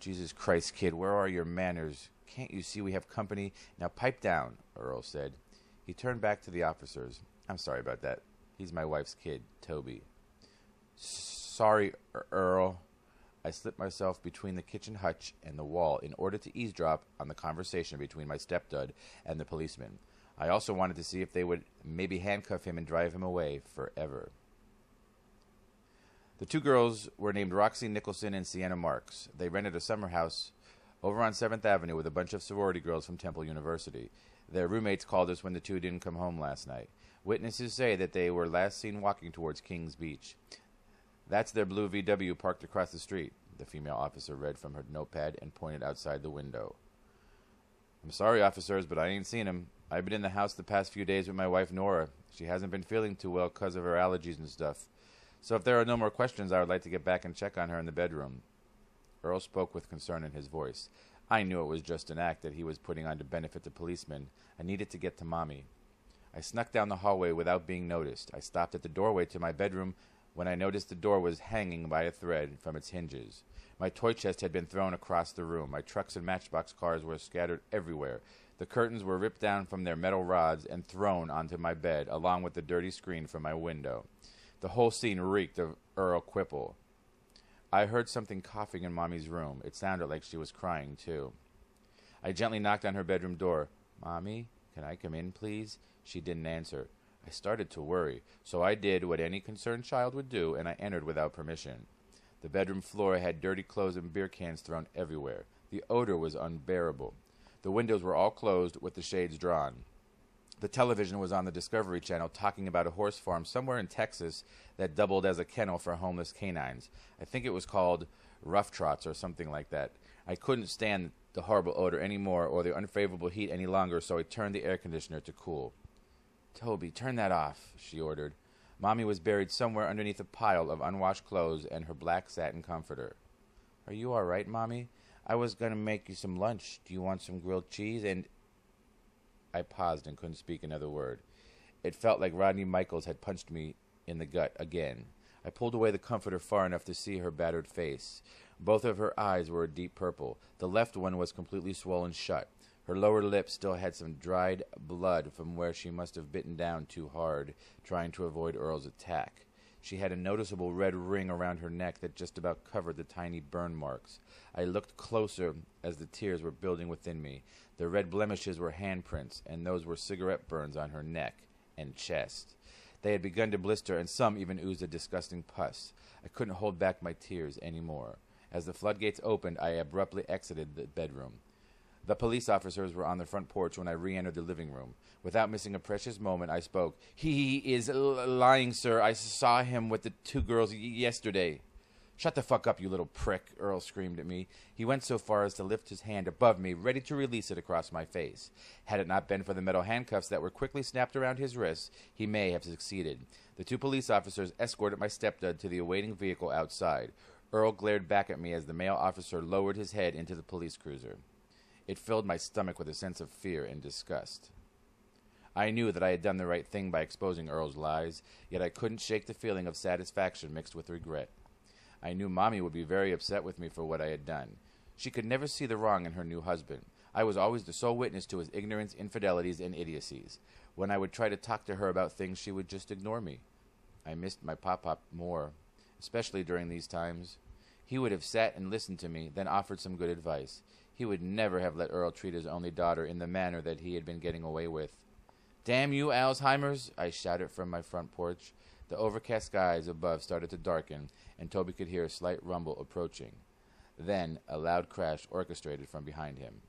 Jesus Christ, kid, where are your manners? Can't you see we have company? Now pipe down, Earl said. He turned back to the officers. I'm sorry about that. He's my wife's kid, Toby. Sorry, Earl. I slipped myself between the kitchen hutch and the wall in order to eavesdrop on the conversation between my stepdad and the policeman. I also wanted to see if they would maybe handcuff him and drive him away forever. The two girls were named Roxy Nicholson and Sienna Marks. They rented a summer house over on 7th Avenue with a bunch of sorority girls from Temple University. Their roommates called us when the two didn't come home last night. Witnesses say that they were last seen walking towards Kings Beach. That's their blue VW parked across the street, the female officer read from her notepad and pointed outside the window. I'm sorry, officers, but I ain't seen him. I've been in the house the past few days with my wife, Nora. She hasn't been feeling too well because of her allergies and stuff. So if there are no more questions, I would like to get back and check on her in the bedroom. Earl spoke with concern in his voice. I knew it was just an act that he was putting on to benefit the policeman. I needed to get to Mommy. I snuck down the hallway without being noticed. I stopped at the doorway to my bedroom when I noticed the door was hanging by a thread from its hinges. My toy chest had been thrown across the room. My trucks and matchbox cars were scattered everywhere. The curtains were ripped down from their metal rods and thrown onto my bed, along with the dirty screen from my window. The whole scene reeked of Earl Quipple. I heard something coughing in Mommy's room. It sounded like she was crying, too. I gently knocked on her bedroom door. Mommy, can I come in, please? She didn't answer. I started to worry, so I did what any concerned child would do, and I entered without permission. The bedroom floor had dirty clothes and beer cans thrown everywhere. The odor was unbearable. The windows were all closed with the shades drawn. The television was on the Discovery Channel talking about a horse farm somewhere in Texas that doubled as a kennel for homeless canines. I think it was called Rough Trots or something like that. I couldn't stand the horrible odor anymore or the unfavorable heat any longer, so I turned the air conditioner to cool. Toby, turn that off, she ordered. Mommy was buried somewhere underneath a pile of unwashed clothes and her black satin comforter. Are you all right, Mommy? I was going to make you some lunch. Do you want some grilled cheese? And I paused and couldn't speak another word. It felt like Rodney Michaels had punched me in the gut again. I pulled away the comforter far enough to see her battered face. Both of her eyes were a deep purple. The left one was completely swollen shut. Her lower lip still had some dried blood from where she must have bitten down too hard, trying to avoid Earl's attack. She had a noticeable red ring around her neck that just about covered the tiny burn marks. I looked closer as the tears were building within me. The red blemishes were handprints, and those were cigarette burns on her neck and chest. They had begun to blister, and some even oozed a disgusting pus. I couldn't hold back my tears any more. As the floodgates opened, I abruptly exited the bedroom. The police officers were on the front porch when I re-entered the living room. Without missing a precious moment, I spoke. He is lying, sir. I saw him with the two girls yesterday. Shut the fuck up, you little prick, Earl screamed at me. He went so far as to lift his hand above me, ready to release it across my face. Had it not been for the metal handcuffs that were quickly snapped around his wrists, he may have succeeded. The two police officers escorted my stepdad to the awaiting vehicle outside. Earl glared back at me as the male officer lowered his head into the police cruiser. It filled my stomach with a sense of fear and disgust. I knew that I had done the right thing by exposing Earl's lies, yet I couldn't shake the feeling of satisfaction mixed with regret. I knew Mommy would be very upset with me for what I had done. She could never see the wrong in her new husband. I was always the sole witness to his ignorance, infidelities, and idiocies. When I would try to talk to her about things, she would just ignore me. I missed my pop-pop more, especially during these times. He would have sat and listened to me, then offered some good advice. He would never have let Earl treat his only daughter in the manner that he had been getting away with. Damn you, Alzheimer's! I shouted from my front porch. The overcast skies above started to darken, and Toby could hear a slight rumble approaching. Then a loud crash orchestrated from behind him.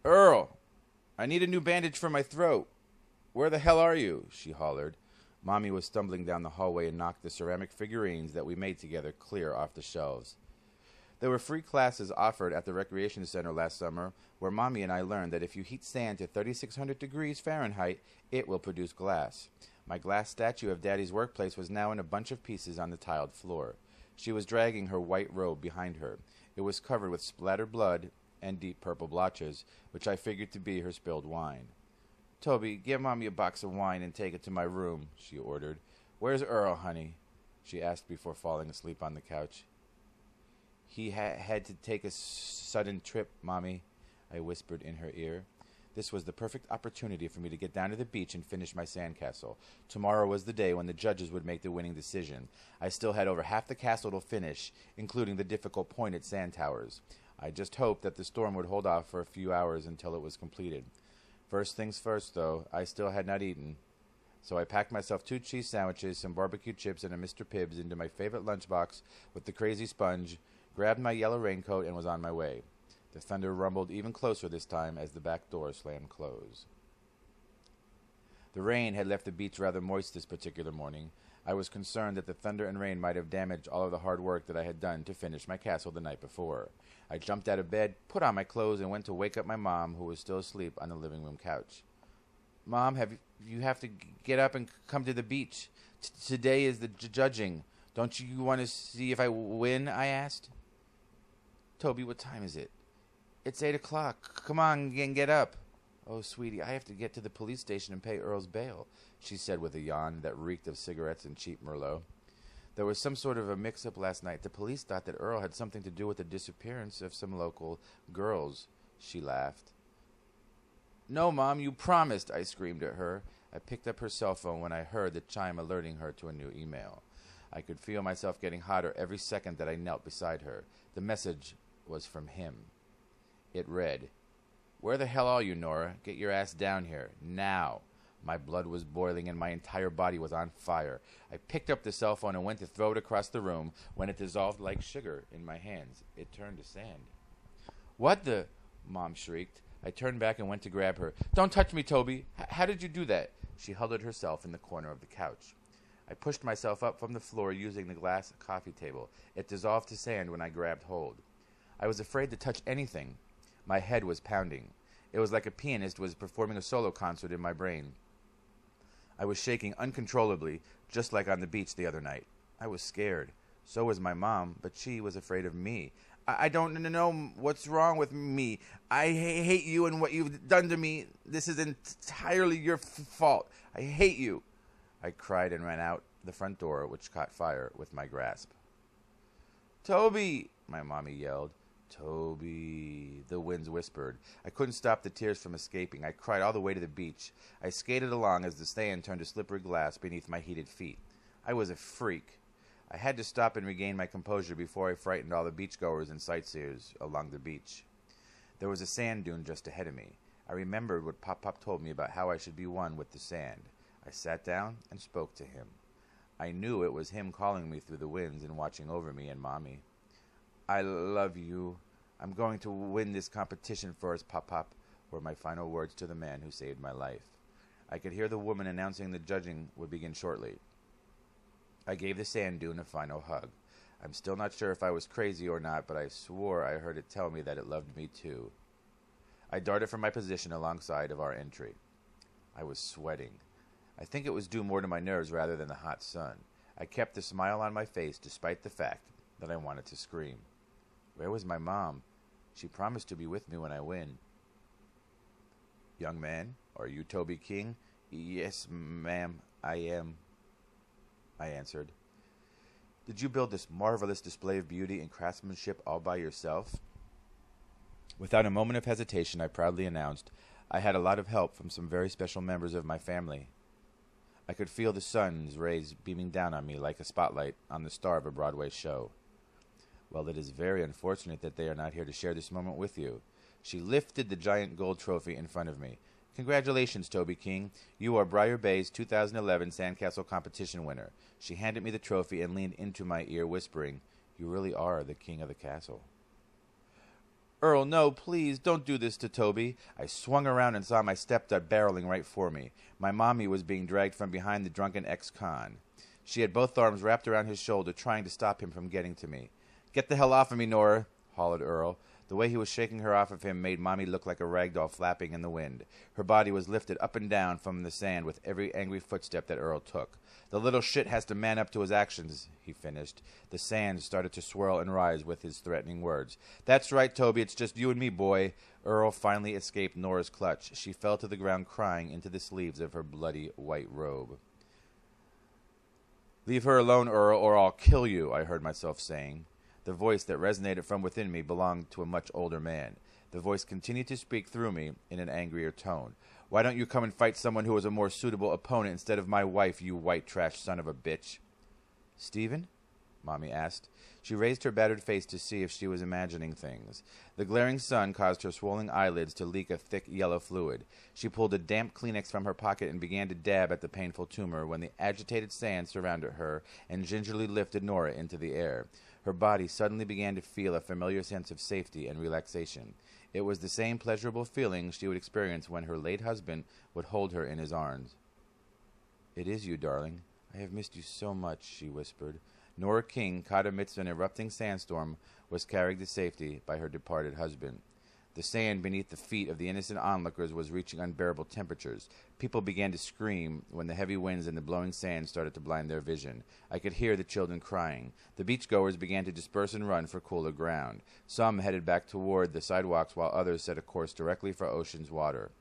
Earl! I need a new bandage for my throat. Where the hell are you? She hollered. Mommy was stumbling down the hallway and knocked the ceramic figurines that we made together clear off the shelves. There were free classes offered at the recreation center last summer where Mommy and I learned that if you heat sand to 3,600 degrees Fahrenheit, it will produce glass. My glass statue of Daddy's workplace was now in a bunch of pieces on the tiled floor. She was dragging her white robe behind her. It was covered with splattered blood and deep purple blotches, which I figured to be her spilled wine. "Toby, get Mommy a box of wine and take it to my room," she ordered. "Where's Earl, honey?" she asked before falling asleep on the couch. "He had to take a sudden trip, Mommy," I whispered in her ear. This was the perfect opportunity for me to get down to the beach and finish my sandcastle. Tomorrow was the day when the judges would make the winning decision. I still had over half the castle to finish, including the difficult pointed sand towers. I just hoped that the storm would hold off for a few hours until it was completed. First things first, though, I still had not eaten. So I packed myself 2 cheese sandwiches, some barbecue chips, and a Mr. Pibbs into my favorite lunchbox with the crazy sponge, grabbed my yellow raincoat, and was on my way. The thunder rumbled even closer this time as the back door slammed closed. The rain had left the beach rather moist this particular morning. I was concerned that the thunder and rain might have damaged all of the hard work that I had done to finish my castle the night before. I jumped out of bed, put on my clothes, and went to wake up my mom, who was still asleep on the living room couch. "Mom, you have to get up and come to the beach. Today is the judging. Don't you want to see if I win?" I asked. "Toby, what time is it?" "It's 8 o'clock. Come on and get up." "Oh, sweetie, I have to get to the police station and pay Earl's bail," she said with a yawn that reeked of cigarettes and cheap Merlot. "There was some sort of a mix-up last night. The police thought that Earl had something to do with the disappearance of some local girls." She laughed. "No, Mom, you promised," I screamed at her. I picked up her cell phone when I heard the chime alerting her to a new email. I could feel myself getting hotter every second that I knelt beside her. The message was from him. It read, "Where the hell are you, Nora? Get your ass down here. Now." My blood was boiling and my entire body was on fire. I picked up the cell phone and went to throw it across the room when it dissolved like sugar in my hands. It turned to sand. "What the?" Mom shrieked. I turned back and went to grab her. "Don't touch me, Toby. How did you do that?" She huddled herself in the corner of the couch. I pushed myself up from the floor using the glass coffee table. It dissolved to sand when I grabbed hold. I was afraid to touch anything. My head was pounding. It was like a pianist was performing a solo concert in my brain. I was shaking uncontrollably, just like on the beach the other night. I was scared. So was my mom, but she was afraid of me. I don't know what's wrong with me. I hate you and what you've done to me. This is entirely your fault. I hate you." I cried and ran out the front door, which caught fire with my grasp. "Toby!" my mommy yelled. "Toby," the winds whispered. I couldn't stop the tears from escaping. I cried all the way to the beach. I skated along as the sand turned to slippery glass beneath my heated feet. I was a freak. I had to stop and regain my composure before I frightened all the beachgoers and sightseers along the beach. There was a sand dune just ahead of me. I remembered what Pop told me about how I should be one with the sand. I sat down and spoke to him. I knew it was him calling me through the winds and watching over me and Mommy. "I love you. I'm going to win this competition for us, Pop," were my final words to the man who saved my life. I could hear the woman announcing the judging would begin shortly. I gave the sand dune a final hug. I'm still not sure if I was crazy or not, but I swore I heard it tell me that it loved me too. I darted from my position alongside of our entry. I was sweating. I think it was due more to my nerves rather than the hot sun. I kept a smile on my face despite the fact that I wanted to scream. Where was my mom? She promised to be with me when I win. "Young man, are you Toby King?" "Yes, ma'am, I am," I answered. "Did you build this marvelous display of beauty and craftsmanship all by yourself?" Without a moment of hesitation, I proudly announced, "I had a lot of help from some very special members of my family." I could feel the sun's rays beaming down on me like a spotlight on the star of a Broadway show. "Well, it is very unfortunate that they are not here to share this moment with you." She lifted the giant gold trophy in front of me. "Congratulations, Toby King. You are Briar Bay's 2011 Sandcastle competition winner." She handed me the trophy and leaned into my ear, whispering, "You really are the king of the castle." "Earl, no, please, don't do this to Toby." I swung around and saw my stepdad barreling right for me. My mommy was being dragged from behind the drunken ex-con. She had both arms wrapped around his shoulder, trying to stop him from getting to me. "Get the hell off of me, Nora," hollered Earl. The way he was shaking her off of him made Mommy look like a rag doll flapping in the wind. Her body was lifted up and down from the sand with every angry footstep that Earl took. "The little shit has to man up to his actions," he finished. The sand started to swirl and rise with his threatening words. "That's right, Toby, it's just you and me, boy." Earl finally escaped Nora's clutch. She fell to the ground crying into the sleeves of her bloody white robe. "Leave her alone, Earl, or I'll kill you," I heard myself saying. The voice that resonated from within me belonged to a much older man. The voice continued to speak through me in an angrier tone. "Why don't you come and fight someone who is a more suitable opponent instead of my wife, you white trash son of a bitch?" "Stephen?" Mommy asked. She raised her battered face to see if she was imagining things. The glaring sun caused her swollen eyelids to leak a thick yellow fluid. She pulled a damp Kleenex from her pocket and began to dab at the painful tumor when the agitated sand surrounded her and gingerly lifted Nora into the air. Her body suddenly began to feel a familiar sense of safety and relaxation. It was the same pleasurable feeling she would experience when her late husband would hold her in his arms. "It is you, darling. I have missed you so much," she whispered. Nora King, caught amidst an erupting sandstorm, was carried to safety by her departed husband. The sand beneath the feet of the innocent onlookers was reaching unbearable temperatures. People began to scream when the heavy winds and the blowing sand started to blind their vision. I could hear the children crying. The beachgoers began to disperse and run for cooler ground. Some headed back toward the sidewalks while others set a course directly for ocean's water.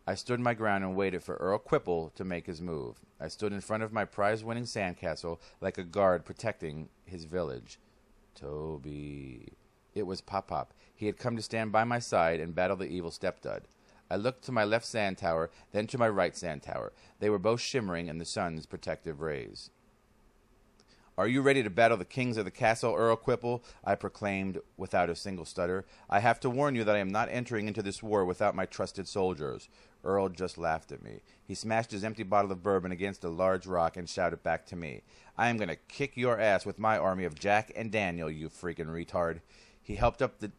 I stood my ground and waited for Earl Quipple to make his move. I stood in front of my prize-winning sandcastle like a guard protecting his village. Toby. It was Pop-Pop. He had come to stand by my side and battle the evil stepdad. I looked to my left sand tower, then to my right sand tower. They were both shimmering in the sun's protective rays. "Are you ready to battle the kings of the castle, Earl Quipple?" I proclaimed without a single stutter. "I have to warn you that I am not entering into this war without my trusted soldiers." Earl just laughed at me. He smashed his empty bottle of bourbon against a large rock and shouted back to me, "I am going to kick your ass with my army of Jack and Daniel, you freaking retard." He held up the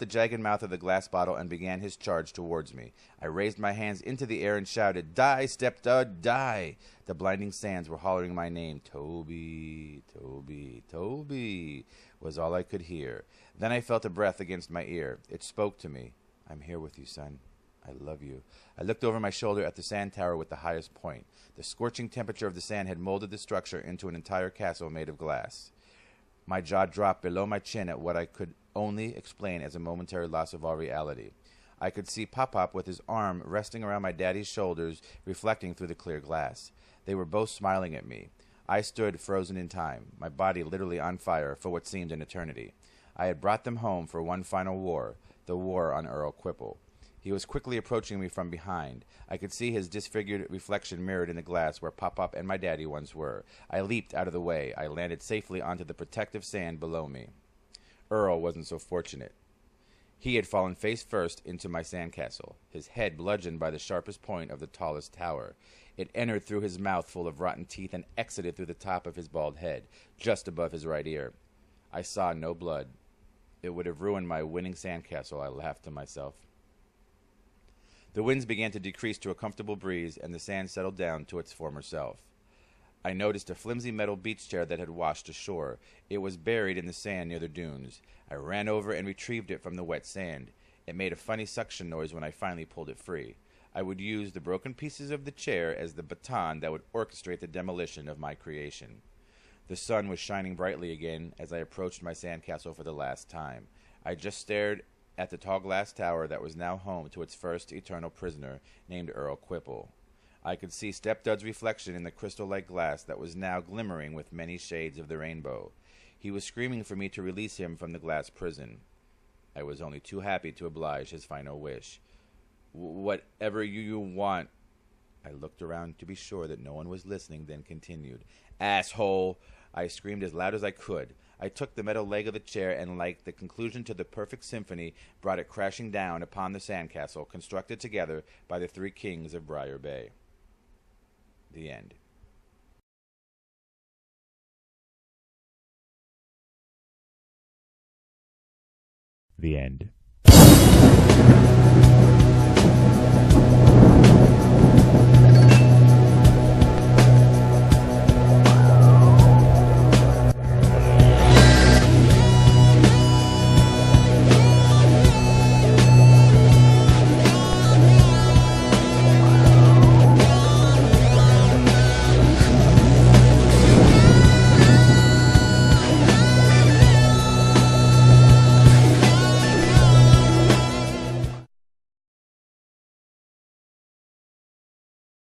jagged mouth of the glass bottle and began his charge towards me. I raised my hands into the air and shouted, "Die, stepdad, die!" The blinding sands were hollering my name. Toby, Toby, Toby, was all I could hear. Then I felt a breath against my ear. It spoke to me. "I'm here with you, son. I love you." I looked over my shoulder at the sand tower with the highest point. The scorching temperature of the sand had molded the structure into an entire castle made of glass. My jaw dropped below my chin at what I could only explain as a momentary loss of all reality. I could see Pop-Pop with his arm resting around my daddy's shoulders, reflecting through the clear glass. They were both smiling at me. I stood frozen in time, my body literally on fire for what seemed an eternity. I had brought them home for one final war, the war on Earl Quipple. He was quickly approaching me from behind. I could see his disfigured reflection mirrored in the glass where Pop-Pop and my daddy once were. I leaped out of the way. I landed safely onto the protective sand below me. Earl wasn't so fortunate. He had fallen face first into my sandcastle, his head bludgeoned by the sharpest point of the tallest tower. It entered through his mouth full of rotten teeth and exited through the top of his bald head, just above his right ear. I saw no blood. It would have ruined my winning sandcastle, I laughed to myself. The winds began to decrease to a comfortable breeze, and the sand settled down to its former self. I noticed a flimsy metal beach chair that had washed ashore. It was buried in the sand near the dunes. I ran over and retrieved it from the wet sand. It made a funny suction noise when I finally pulled it free. I would use the broken pieces of the chair as the baton that would orchestrate the demolition of my creation. The sun was shining brightly again as I approached my sandcastle for the last time. I just stared at the tall glass tower that was now home to its first eternal prisoner, named Earl Quipple. I could see Stepdad's reflection in the crystal-like glass that was now glimmering with many shades of the rainbow. He was screaming for me to release him from the glass prison. I was only too happy to oblige his final wish. "Whatever you want." I looked around to be sure that no one was listening, then continued. "Asshole!" I screamed as loud as I could. I took the metal leg of the chair and, like the conclusion to the perfect symphony, brought it crashing down upon the sandcastle constructed together by the three kings of Briar Bay. The end. The end.